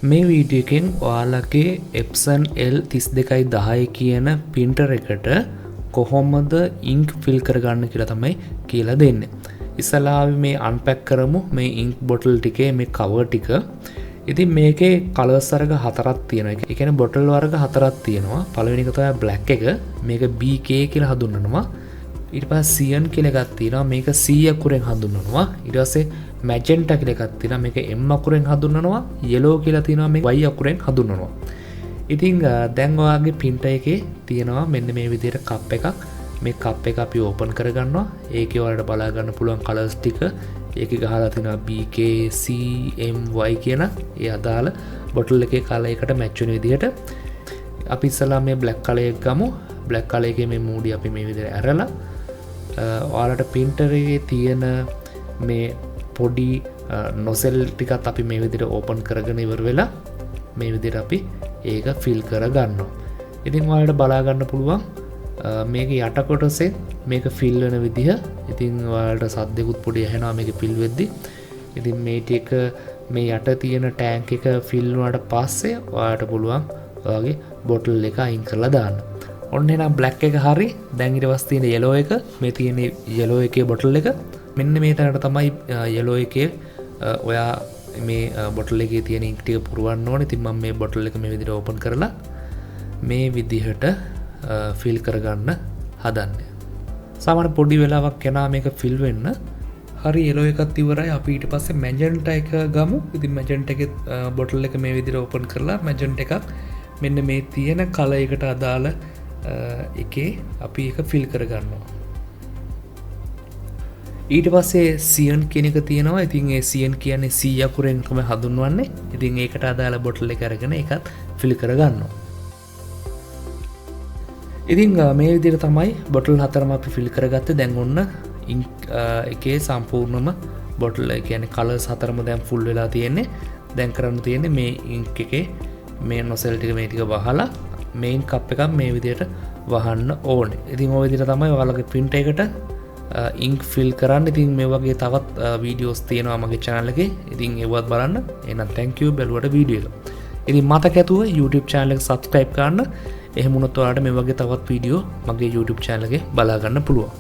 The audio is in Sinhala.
මේ වීඩියෝ එකෙන් ඔයාලගේ Epson L3210 කියන printer එකට කොහොමද ink fill කරගන්න කියලා තමයි කියලා දෙන්නේ. ඉස්සලා අපි මේ unpack කරමු මේ ink bottle ටිකේ මේ cover ටික. ඉතින් මේකේ colors වර්ග හතරක් තියෙනවා. ඒ කියන්නේ bottle වර්ග හතරක් තියෙනවා. පළවෙනි එක තමයි black එක. මේක BK කියලා හඳුන්වනවා. ඊට පස්සේ cyan කියලා එකක් තියෙනවා. මේක C අකුරෙන් හඳුන්වනවා. ඊට පස්සේ magenta කියලා එකක් තියෙනවා. මේක M අකුරෙන් හඳුන්වනවා. yellow කියලා තියෙනවා. මේක Y අකුරෙන් හඳුන්වනවා. ඉතින් දැන් ඔයාගේ printer එකේ තියෙනවා මෙන්න මේ විදිහට cup එකක්. මේ cup එක අපි open කරගන්නවා. ඒකේ ඔයාලට බලා ගන්න පුළුවන් colors ටික. ඒකේ ගහලා තියෙනවා BK C M Y කියන ඒ අදාළ bottle එකේ color එකට match වෙන විදිහට අපි ඉස්සලා මේ black color එක ගමු. black color එකේ මේ මූඩි අපි මේ විදිහට ඇරලා ඔයාලට printer එකේ තියෙන මේ පොඩි nozzle ටිකත් අපි මේ විදිහට open කරගෙන ඉවර වෙලා මේ විදිහට අපි ඒක fill කරගන්නවා. ඉතින් ඔයාලට බලා ගන්න පුළුවන් මේක යට කොටසේ මේක fill වෙන විදිහ. ඉතින් ඔයාලට සද්දෙකුත් පොඩි ඇහෙනවා මේක fill වෙද්දි. ඉතින් මේ ටික මේ යට තියෙන tank එක fill වුණාට පස්සේ ඔයාලට පුළුවන් ඔයාගේ bottle එක අයින් කරලා දාන්න. ඔන්න එහෙනම් black එක හරි. දැන් ඊට පස්සේ තියෙන yellow එක. මේ තියෙන yellow එකේ bottle එක. මෙන්න මේ තැනට තමයි yellow එකේ ඔයා මේ bottle එකේ තියෙන ink ටික පුරවන්න ඕනේ. ඉතින් මම මේ bottle එක මේ විදිහට open කරලා මේ විදිහට fill කරගන්න හදන්නේ. සාමාන්‍ය පොඩි වෙලාවක් යනවා මේක fill වෙන්න. හරි yellow එකත් ඉවරයි. අපි ඊට පස්සේ magenta එක ගමු. ඉතින් magenta එකේ bottle එක මේ විදිහට open කරලා magenta එකක් මෙන්න මේ තියෙන color එකට අදාළ එකේ අපි ඒක fill කරගන්නවා. ඊට පස්සේ cyan කියන එක තියෙනවා. ඉතින් ඒ cyan කියන්නේ C අකුරෙන් තමයි හඳුන්වන්නේ. ඉතින් ඒකට අදාළ bottle එක අරගෙන ඒකත් fill කරගන්නවා. ඉතින් මේ විදිහට තමයි bottle හතරම අපි fill කරගත්තේ. දැන් ඔන්න ink එකේ සම්පූර්ණම bottle එක කියන්නේ colors හතරම දැන් full වෙලා තියෙන්නේ. දැන් කරන්න තියෙන්නේ මේ ink එකේ මේ nozzle ටික මේ ටික වහලා main cup එකක් මේ විදිහට වහන්න ඕනේ. ඉතින් ওই විදිහට තමයි ඔයාලගේ print එකට ink fill කරන්න. ඉතින් මේ වගේ තවත් videos තියෙනවා මගේ channel එකේ. ඉතින් ඒවත් බලන්න. එහෙනම් thank you බැලුවට video එක. ඉතින් මතක ඇතුව YouTube channel එක subscribe කරන්න. එහෙම වුණොත් ඔයාලට මේ වගේ තවත් video මගේ YouTube channel එකේ බලා ගන්න පුළුවන්.